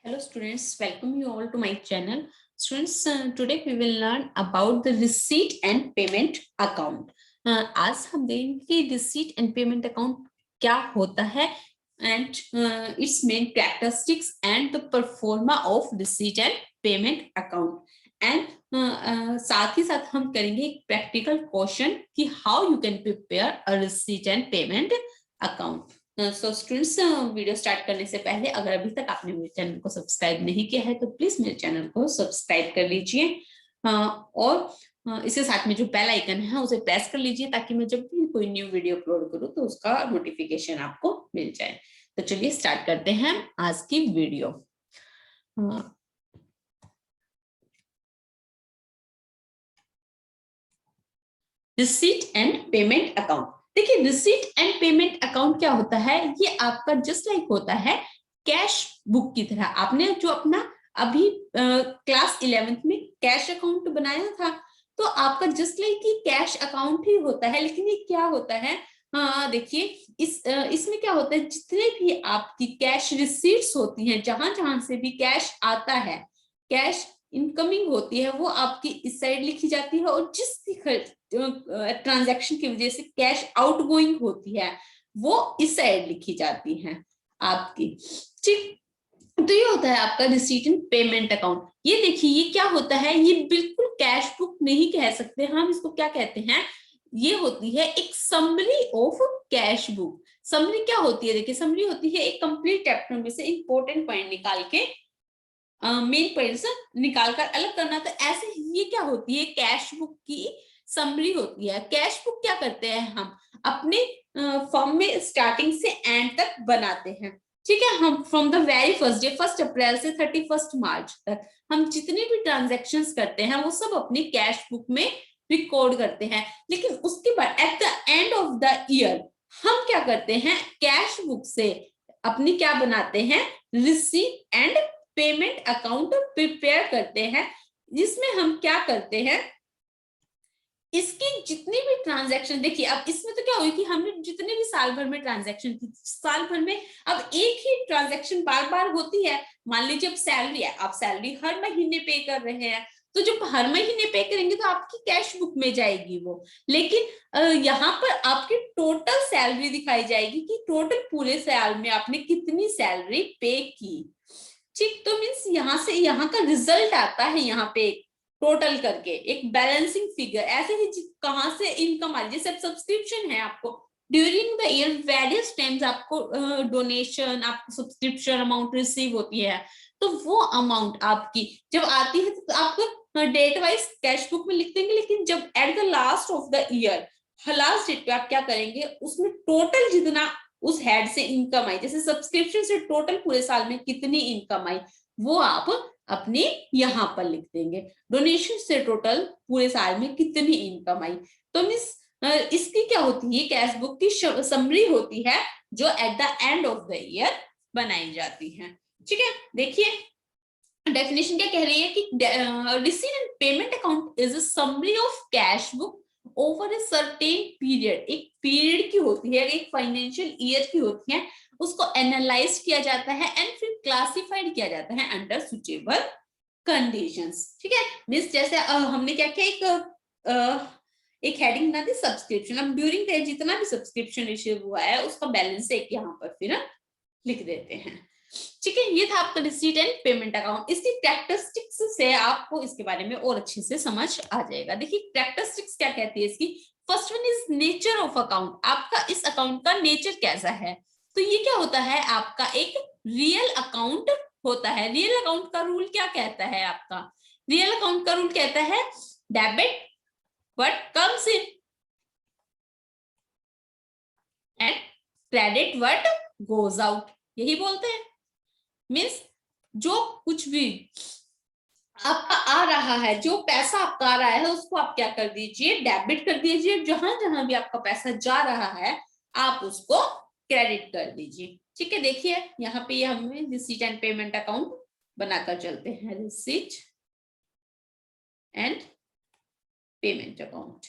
Hello students, welcome you all to my channel. Students, today we will learn about the receipt and payment account. आज हम देखेंगे कि receipt and payment account क्या होता है and its main characteristics and the performa of receipt and payment account. And साथ ही साथ हम करेंगे एक practical question कि how you can prepare a receipt and payment account. So students video start करने से पहले अगर अभी तक आपने मेरे चैनल को सब्सक्राइब नहीं किया है तो प्लीज मेरे चैनल को सब्सक्राइब कर लीजिए और इसके साथ में जो बेल आइकन है उसे प्रेस कर लीजिए ताकि मैं जब भी कोई न्यू वीडियो अपलोड करूं तो उसका नोटिफिकेशन आपको मिल जाए। तो चलिए स्टार्ट करते हैं आज की video. Receipt and payment account. देखिए रिसीट एंड पेमेंट अकाउंट क्या होता है, ये आपका जस्ट लाइक होता है कैश बुक की तरह। आपने जो अपना अभी क्लास 11th में कैश अकाउंट बनाया था तो आपका जस्ट लाइक ही कैश अकाउंट ही होता है। लेकिन ये क्या होता है, देखिए इसमें क्या होता है, जितने भी आपकी कैश रिसीट्स होती हैं, जहां जहां से भी कैश आता है, कैश इनकमिंग होती है, वो आपकी इस साइड लिखी जाती है, और जिस ट्रांजैक्शन की वजह से कैश आउटगोइंग होती है वो इस साइड लिखी जाती है आपकी। ठीक, तो ये होता है आपका रिसीट एंड पेमेंट अकाउंट। ये देखिए ये क्या होता है, ये बिल्कुल कैश बुक नहीं कह सकते हम इसको, क्या कहते हैं, ये होती है एक summary of cash book. Summary क्या होती है, देखिए समरी होती है एक कंप्लीट चैप्टर में से इंपॉर्टेंट पॉइंट निकाल के मेन पॉइंट्स निकाल कर अलग करना। तो ऐसे ये क्या होती है, कैश बुक की समरी होती है। कैश बुक क्या करते हैं, हम अपने फॉर्म में स्टार्टिंग से एंड तक बनाते हैं। ठीक है, हम from the very first day, 1 अप्रैल से 31 मार्च तक हम जितने भी ट्रांजैक्शंस करते हैं वो सब अपनी कैश बुक में रिकॉर्ड करते हैं। लेकिन उसके बाद at the end of the year हम क्या करते हैं, कैश बुक से अपनी क्या बनाते हैं, receipt and payment account prepare करते हैं, जिसमें हम क्या करते हैं, इसकी जितनी भी ट्रांजैक्शन, देखिए अब इसमें तो क्या हुई कि हमने जितने भी साल भर में ट्रांजैक्शन की, साल भर में अब एक ही ट्रांजैक्शन बार बार होती है। मान लीजिए अब सैलरी है, आप सैलरी हर महीने पे कर रहे हैं, तो जब हर महीने पे करेंगे तो आपकी कैश बुक में जाएगी वो। लेकिन यहाँ पर आपकी टोटल सैलरी दिखाई जाएगी कि टोटल पूरे साल में आपने कितनी सैलरी पे की। ठीक, तो मीन्स यहाँ से यहाँ का रिजल्ट आता है, यहाँ पे टोटल करके एक बैलेंसिंग फिगर। ऐसे ही कहां से इनकम आ रही है, जैसे सब्सक्रिप्शन है, आपको during the year various times आपको डोनेशन, आपको सब्सक्रिप्शन अमाउंट रिसीव होती है, तो वो अमाउंट आपकी जब आती है तो आपको डेट वाइज कैश बुक में लिख देंगे। लेकिन जब at the last of the year, last date पे आप क्या करेंगे, उसमें टोटल जितना उस हेड से इनकम आई, जैसे सब्सक्रिप्शन से टोटल पूरे साल में कितनी इनकम आई वो आप अपने यहाँ पर लिख देंगे। डोनेशन से टोटल पूरे साल में कितनी इनकम आई। तो मिस इसकी क्या होती है, कैश बुक की समरी होती है जो at the end of the year बनाई जाती है। ठीक है, देखिए डेफिनेशन क्या कह रही है कि receipt and payment account is a summary of cash book over a certain period. एक पीरियड की होती है, एक फाइनेंशियल ईयर की होती है, उसको एनालाइज किया जाता है एंड फिर क्लासिफाइड किया जाता है अंडर सुटेबल कंडीशंस। ठीक है, मींस जैसे हमने क्या किया, एक हेडिंग बना दी सब्सक्रिप्शन। अब ड्यूरिंग द जितना भी सब्सक्रिप्शन इश्यू हुआ है उसका बैलेंस एक यहाँ पर फिर लिख देते हैं। ठीक है, ये था आपका रिसीट एंड पेमेंट अकाउंट। इसकी कैरेक्टरिस्टिक्स से आपको इसके बारे में और अच्छे से समझ आ जाएगा। देखिए कैरेक्टरिस्टिक्स क्या कहती है इसकी। First one is nature of account. आपका इस अकाउंट का नेचर कैसा है, तो ये क्या होता है, आपका एक रियल अकाउंट होता है। रियल अकाउंट का रूल क्या कहता है, आपका रियल अकाउंट का रूल कहता है debit what comes in and credit what goes out, यही बोलते हैं। मीन्स जो कुछ भी आपका आ रहा है, जो पैसा आपका आ रहा है उसको आप क्या कर दीजिए, डेबिट कर दीजिए। जहां जहां भी आपका पैसा जा रहा है आप उसको क्रेडिट कर दीजिए। ठीक है, देखिए यहाँ पे हमें रिसीट एंड पेमेंट अकाउंट बनाकर चलते हैं, रिसीट एंड पेमेंट अकाउंट।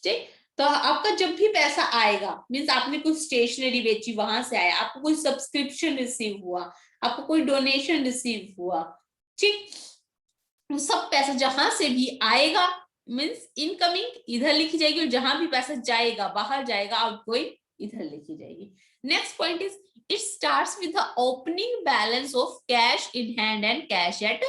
ठीक, तो आपका जब भी पैसा आएगा, मीन्स आपने कोई स्टेशनरी बेची वहां से आया, आपको कोई सब्सक्रिप्शन रिसीव हुआ, आपको कोई डोनेशन रिसीव हुआ, ठीक, सब पैसा जहां से भी आएगा, मीन्स इनकमिंग इधर लिखी जाएगी, और जहां भी पैसा जाएगा, बाहर जाएगा, आउटगोइंग इधर लिखी जाएगी। Next point is it starts with the opening balance of cash in hand and cash at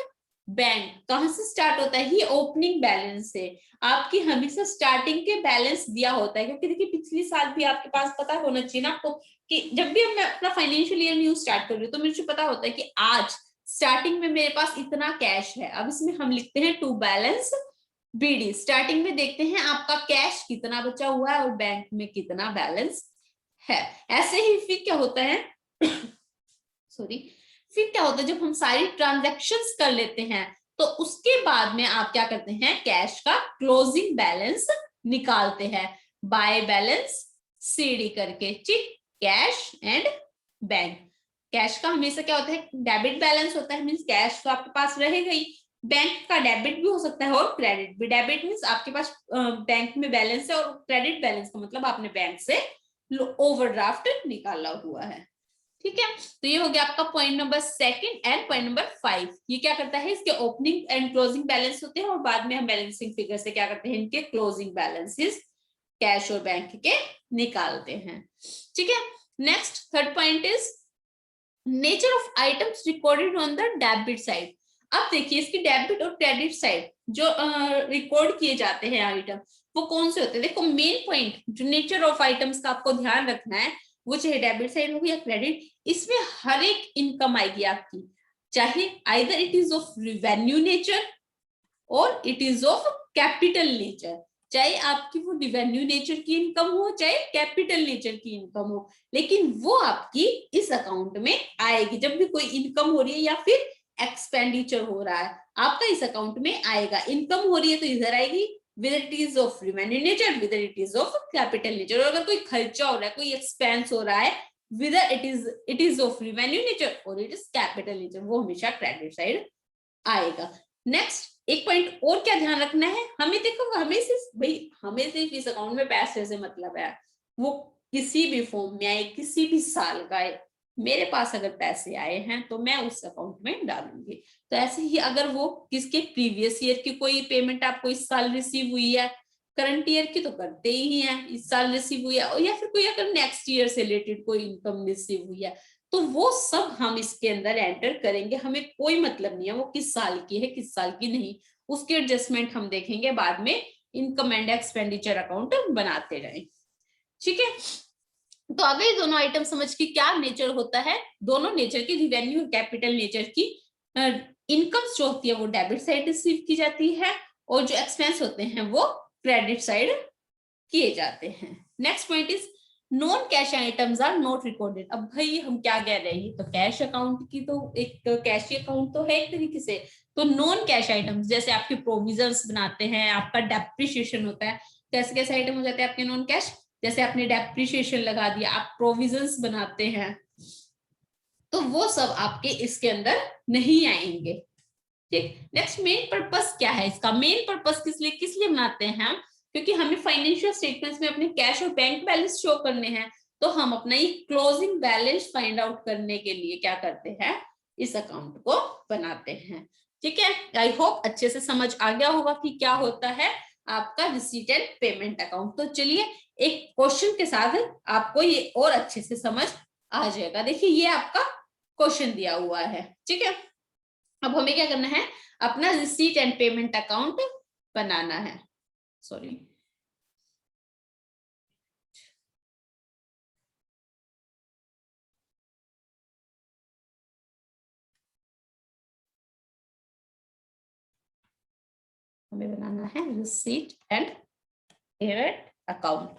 bank. कहां से स्टार्ट होता है? ये ओपनिंग बैलेंस से। आपकी हमेशा स्टार्टिंग के बैलेंस दिया होता है, क्योंकि देखिए पिछली साल भी आपके पास पता होना चाहिए ना आपको, कि जब भी मैं अपना फाइनेंशियल ईयर न्यू स्टार्ट कर रही हूँ तो मुझे पता होता है कि आज स्टार्टिंग में मेरे पास इतना कैश है। अब इसमें हम लिखते हैं टू बैलेंस बीडी। स्टार्टिंग में देखते हैं आपका कैश कितना बचा हुआ है और बैंक में कितना बैलेंस है। ऐसे ही फिर क्या होता है सॉरी, फिर क्या होता है जब हम सारी ट्रांजैक्शंस कर लेते हैं तो उसके बाद में आप क्या करते हैं, कैश का क्लोजिंग बैलेंस निकालते हैं, बाय बैलेंस सीडी करके, ठीक, कैश एंड बैंक। कैश का हमेशा क्या होता है, डेबिट बैलेंस होता है, मींस कैश तो आपके पास रहेगा ही, बैंक का डेबिट भी हो सकता है और क्रेडिट भी। डेबिट मींस आपके पास बैंक में बैलेंस है, और क्रेडिट बैलेंस का मतलब आपने बैंक से ओवरड्राफ्ट निकाला हुआ है, ठीक है। तो ये हो गया आपका point number second. And point number 5 ये क्या करता है, इसके ओपनिंग एंड क्लोजिंग बैलेंस होते हैं, और बाद में हम बैलेंसिंग फिगर से क्या करते हैं, इनके क्लोजिंग बैलेंसेस कैश और बैंक के निकालते हैं, ठीक है। Next third point is nature of items recorded on the debit side. अब देखिए इसकी डेबिट और क्रेडिट साइड जो रिकॉर्ड किए जाते हैं आइटम, वो कौन से होते हैं। देखो मेन पॉइंट जो नेचर ऑफ आइटम्स का आपको ध्यान रखना है, वो चाहे डेबिट साइड हो या क्रेडिट, इसमें हर एक इनकम आएगी आपकी, चाहे either it is of revenue nature और it is of capital nature. चाहे आपकी वो रिवेन्यू नेचर की इनकम हो, चाहे कैपिटल नेचर की इनकम हो, लेकिन वो आपकी इस अकाउंट में आएगी। जब भी कोई इनकम हो रही है या फिर एक्सपेंडिचर हो रहा है, आपका इस अकाउंट में आएगा। इनकम हो रही है तो इधर आएगी, whether it is of revenue nature, whether it is of capital nature। और अगर कोई खर्चा हो रहा है, कोई एक्सपेंस हो रहा है, whether it is of revenue nature or it is capital nature, वो हमेशा क्रेडिट साइड आएगा। नेक्स्ट एक पॉइंट और क्या ध्यान रखना है, हमें देखो हमें सिर्फ इस अकाउंट में पैसे से मतलब है, वो किसी भी फॉर्म में आए, किसी भी साल का आए, मेरे पास अगर पैसे आए हैं तो मैं उस अकाउंट में डालूंगी। तो ऐसे ही अगर वो किसके प्रीवियस ईयर की कोई पेमेंट आपको इस साल रिसीव हुई है, करंट ईयर की तो करते ही है, इस साल रिसीव हुई है, या फिर कोई अगर नेक्स्ट ईयर से रिलेटेड कोई इनकम रिसीव हुई है, तो वो सब हम इसके अंदर एंटर करेंगे। हमें कोई मतलब नहीं है वो किस साल की है किस साल की नहीं, उसके एडजस्टमेंट हम देखेंगे बाद में, इनकम एंड एक्सपेंडिचर अकाउंट बनाते जाएं, ठीक है। तो अगर दोनों आइटम समझ के क्या नेचर होता है, दोनों नेचर की, रिवेन्यू और कैपिटल नेचर की इनकम जो होती है वो डेबिट साइड रिसीव की जाती है, और जो एक्सपेंस होते हैं वो क्रेडिट साइड किए जाते हैं। Next point is non cash items are not recorded. अब भाई हम क्या कह रहे हैं, तो कैश अकाउंट की तो एक कैश अकाउंट तो है एक तरीके से, तो नॉन कैश आइटम्स जैसे आपके प्रोविजंस बनाते हैं, आपका डेप्रिसिएशन होता है, कैसे कैसे आइटम हो जाते हैं आपके नॉन कैश, जैसे आपने डेप्रिसिएशन लगा दिया, आप प्रोविजंस बनाते हैं, तो वो सब आपके इसके अंदर नहीं आएंगे, ठीक। नेक्स्ट मेन पर्पस क्या है इसका, मेन पर्पस किस लिए बनाते हैं हम, क्योंकि हमें फाइनेंशियल स्टेटमेंट्स में अपने कैश और बैंक बैलेंस शो करने हैं, तो हम अपना ये क्लोजिंग बैलेंस फाइंड आउट करने के लिए क्या करते हैं, इस अकाउंट को बनाते हैं, ठीक है। आई होप अच्छे से समझ आ गया होगा कि क्या होता है आपका रिसीट एंड पेमेंट अकाउंट। तो चलिए एक क्वेश्चन के साथ आपको ये और अच्छे से समझ आ जाएगा। देखिए ये आपका क्वेश्चन दिया हुआ है, ठीक है। अब हमें क्या करना है, अपना रिसीट एंड पेमेंट अकाउंट बनाना है, सॉरी, हमें बनाना है रिसीट एंड पेमेंट अकाउंट।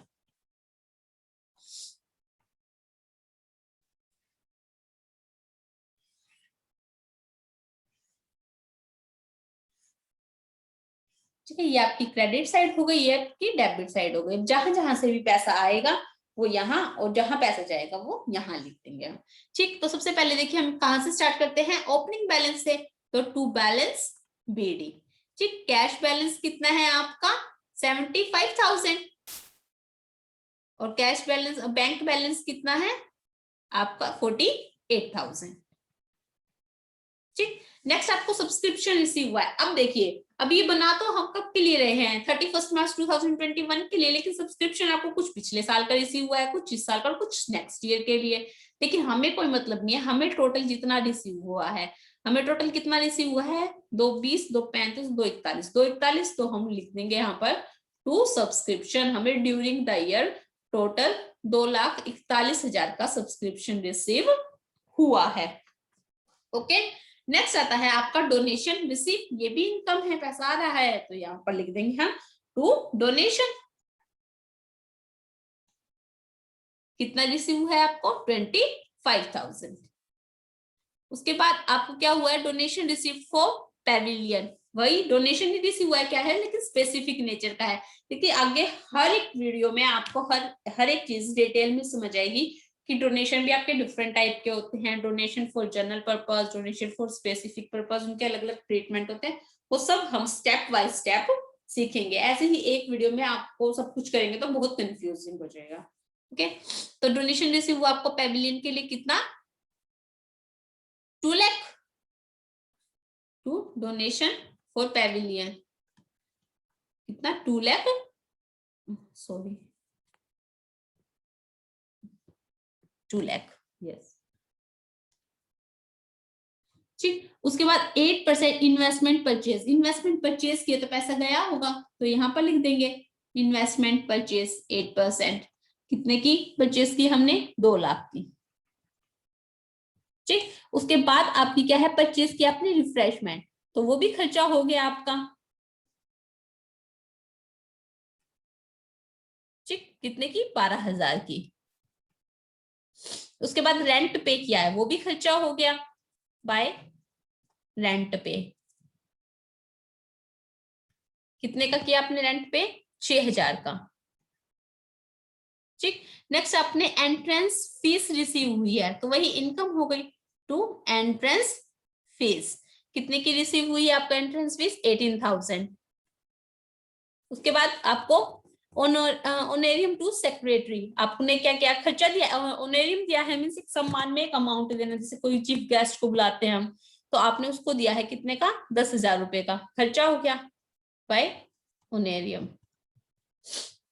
ठीक है, ये आपकी क्रेडिट साइड हो गई, ये आपकी डेबिट साइड हो गई। जहां जहां से भी पैसा आएगा वो यहाँ, और जहां पैसा जाएगा वो यहाँ लिख देंगे हम, ठीक। तो सबसे पहले देखिए हम कहां से स्टार्ट करते हैं, ओपनिंग बैलेंस से, तो टू बैलेंस बीडी, ठीक। कैश बैलेंस कितना है आपका 75,000, और कैश बैलेंस, बैंक बैलेंस कितना है आपका 48,000। ठीक, नेक्स्ट आपको सब्सक्रिप्शन रिसीव हुआ है। अब देखिए, अब ये बना तो हम कब के लिए रहे हैं 31 मार्च 2021 के लिए, लेकिन सब्सक्रिप्शन आपको कुछ पिछले साल का रिसीव हुआ है, कुछ इस साल का, कुछ नेक्स्ट ईयर के लिए। लेकिन हमें कोई मतलब नहीं है, हमें टोटल जितना रिसीव हुआ है, हमें टोटल कितना रिसीव हुआ है 220, 235, 241, 241, तो हम लिख देंगे यहाँ पर टू सब्सक्रिप्शन। हमें ड्यूरिंग द ईयर टोटल 2,41,000 का सब्सक्रिप्शन रिसीव हुआ है। ओके, नेक्स्ट आता है आपका डोनेशन रिसीव। ये भी इनकम है, पैसा आ रहा है, तो यहाँ पर लिख देंगे हम टू डोनेशन। कितना रिसीव है आपको 25,000। उसके बाद आपको क्या हुआ है डोनेशन रिसीव फॉर पेविलियन। वही डोनेशन ही रिसीव हुआ है, क्या है लेकिन स्पेसिफिक नेचर का है। देखिए आगे हर एक वीडियो में आपको हर एक चीज डिटेल में समझ आएगी कि डोनेशन भी आपके डिफरेंट टाइप के होते हैं। Donation for general purpose, donation for specific purpose, उनके अलग अलग ट्रीटमेंट होते हैं। वो सब हम स्टेप बाय स्टेप सीखेंगे। ऐसे ही एक वीडियो में आपको सब कुछ करेंगे तो बहुत कंफ्यूजिंग हो जाएगा। ओके, तो डोनेशन रिसीव हुआ आपको पेविलियन के लिए कितना 2 lakh to donation for pavilion. कितना 2 लाख, सॉरी 2 लाख, यस। ठीक, उसके बाद 8% इन्वेस्टमेंट परचेज। इन्वेस्टमेंट परचेज किया तो पैसा गया होगा, तो यहां पर लिख देंगे इन्वेस्टमेंट परचेज 8%। कितने की परचेज की हमने 2 लाख की। ठीक, उसके बाद आपकी क्या है परचेज की आपने रिफ्रेशमेंट, तो वो भी खर्चा हो गया आपका। ठीक, कितने की 12,000 की। उसके बाद रेंट पे किया है, वो भी खर्चा हो गया बाय रेंट पे। कितने का किया आपने रेंट पे 6,000 का। ठीक, नेक्स्ट आपने एंट्रेंस फीस रिसीव हुई है, तो वही इनकम हो गई टू एंट्रेंस फीस। कितने की रिसीव हुई है आपका एंट्रेंस फीस 18,000। उसके बाद आपको ऑनरेरियम टू सेक्रेटरी, आपने क्या क्या खर्चा दिया, ऑनरेरियम दिया है मींस एक सम्मान में एक अमाउंट देना, जैसे कोई चीफ गेस्ट को बुलाते हैं हम, तो आपने उसको दिया है कितने का 10,000 रुपए का, खर्चा हो गया बाय ऑनरेरियम।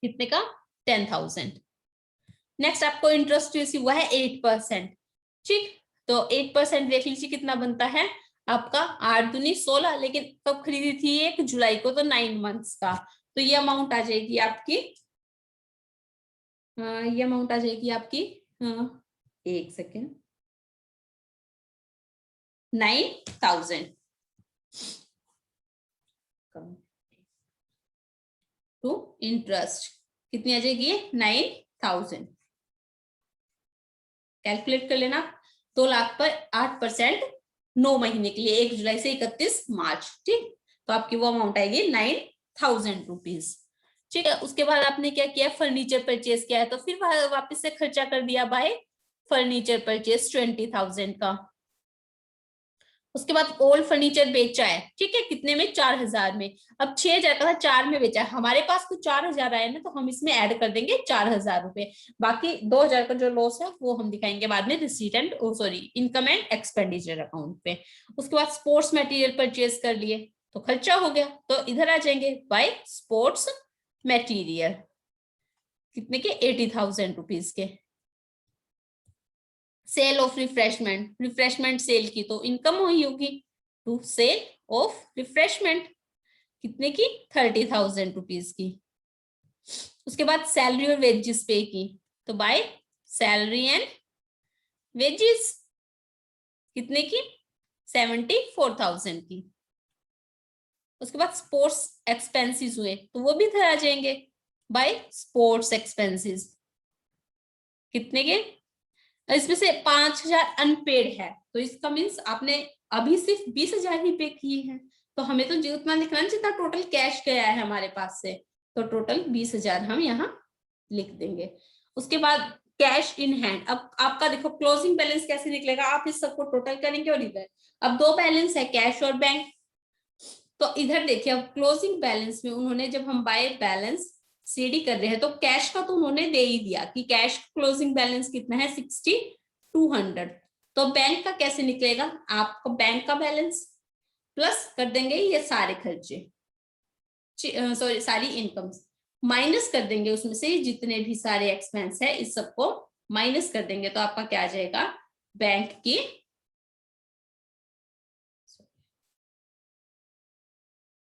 कितने का 10,000। नेक्स्ट आपको इंटरेस्ट रिसीव हुआ है 8%। ठीक, तो 8% देख लीजिए कितना बनता है आपका 8 दूनी 16, लेकिन कब खरीदी थी 1 जुलाई को, तो 9 मंथ्स का। तो ये अमाउंट आ जाएगी आपकी, ये अमाउंट आ जाएगी आपकी, एक सेकेंड, 9,000 टू इंटरेस्ट। कितनी आ जाएगी 9,000। कैलकुलेट कर लेना, 2 लाख पर 8% 9 महीने के लिए 1 जुलाई से 31 मार्च। ठीक, तो आपकी वो अमाउंट आएगी 9,000 रुपीज। ठीक है, उसके बाद आपने क्या किया फर्नीचर परचेज किया है, तो फिर वापस से खर्चा कर दिया बाय फर्नीचर परचेज 20,000 का। उसके बाद ओल्ड फर्नीचर बेचा है, ठीक है, कितने में 4,000 में। अब 6,000 का था 4 में बेचा है, हमारे पास तो 4,000 आए ना, तो हम इसमें ऐड कर देंगे 4,000 रुपए। बाकी 2,000 का जो लॉस है वो हम दिखाएंगे बाद में receipt and sorry income and expenditure account पे। उसके बाद स्पोर्ट्स मटेरियल परचेज कर लिए, तो खर्चा हो गया, तो इधर आ जाएंगे बाय स्पोर्ट्स मटेरियल। कितने के 80,000 रुपीज के। Sale of refreshment, refreshment sale की तो इनकम हुई होगी टू सेल ऑफ रिफ्रेशमेंट। कितने की 30,000 रुपीज की। उसके बाद सैलरी और वेजेस पे की, तो बाय सैलरी एंड वेजेस। कितने की 74,000 की। उसके बाद स्पोर्ट्स एक्सपेंसेस हुए, तो वो भी इधर आ जाएंगे बाय स्पोर्ट्स एक्सपेंसेस। कितने के, इसमें से 5,000 अनपेड है, तो इसका मीन्स आपने अभी सिर्फ 20,000 ही पे किए हैं, तो हमें तो जितना लिखना है जितना टोटल कैश गया है हमारे पास से, तो टोटल 20,000 हम यहाँ लिख देंगे। उसके बाद कैश इन हैंड। अब आपका देखो क्लोजिंग बैलेंस कैसे निकलेगा, आप इस सबको टोटल करेंगे और इधर अब 2 बैलेंस है कैश और बैंक, तो इधर देखिए अब क्लोजिंग बैलेंस में उन्होंने जब हम बाय बैलेंस सीडी कर रहे हैं, तो कैश का तो उन्होंने दे ही दिया कि कैश क्लोजिंग बैलेंस कितना है 6200। तो बैंक का कैसे निकलेगा, आपका बैंक का बैलेंस प्लस कर देंगे ये सारे खर्चे, सॉरी सारी इनकम, माइनस कर देंगे उसमें से जितने भी सारे एक्सपेंस है इस सबको माइनस कर देंगे, तो आपका क्या आ जाएगा, बैंक की,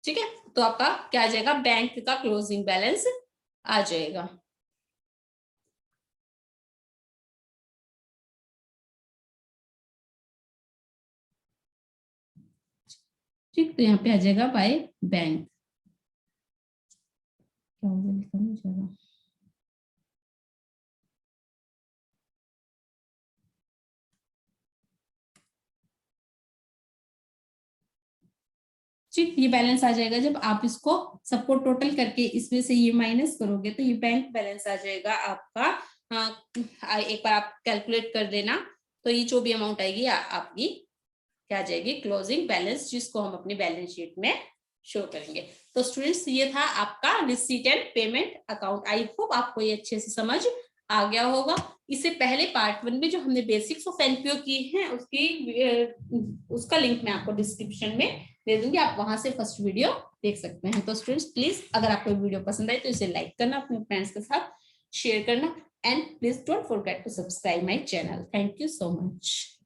ठीक है, तो आपका क्या आ जाएगा, बैंक का क्लोजिंग बैलेंस आ जाएगा। ठीक, तो यहाँ पे आ जाएगा बाय बैंक, क्या होगा लिखा नहीं जाएगा, ठीक, ये बैलेंस आ जाएगा। जब आप इसको सबको टोटल करके इसमें से ये माइनस करोगे तो ये बैंक बैलेंस आ जाएगा आपका। हाँ, एक बार आप कैलकुलेट कर देना, तो ये जो भी अमाउंट आएगी आपकी क्या आ जाएगी, क्लोजिंग बैलेंस, जिसको हम अपनी बैलेंस शीट में शो करेंगे। तो स्टूडेंट्स ये था आपका receipt and payment account. I hope आपको ये अच्छे से समझ आ गया होगा। इससे पहले पार्ट 1 में जो हमने बेसिक्स ऑफ एनपीओ की है उसका लिंक मैं आपको डिस्क्रिप्शन में दे दूंगी, आप वहां से फर्स्ट वीडियो देख सकते हैं। तो स्टूडेंट्स प्लीज अगर आपको वीडियो पसंद आए तो इसे लाइक करना, अपने फ्रेंड्स के साथ शेयर करना, and please don't forget to subscribe my channel. Thank you so much.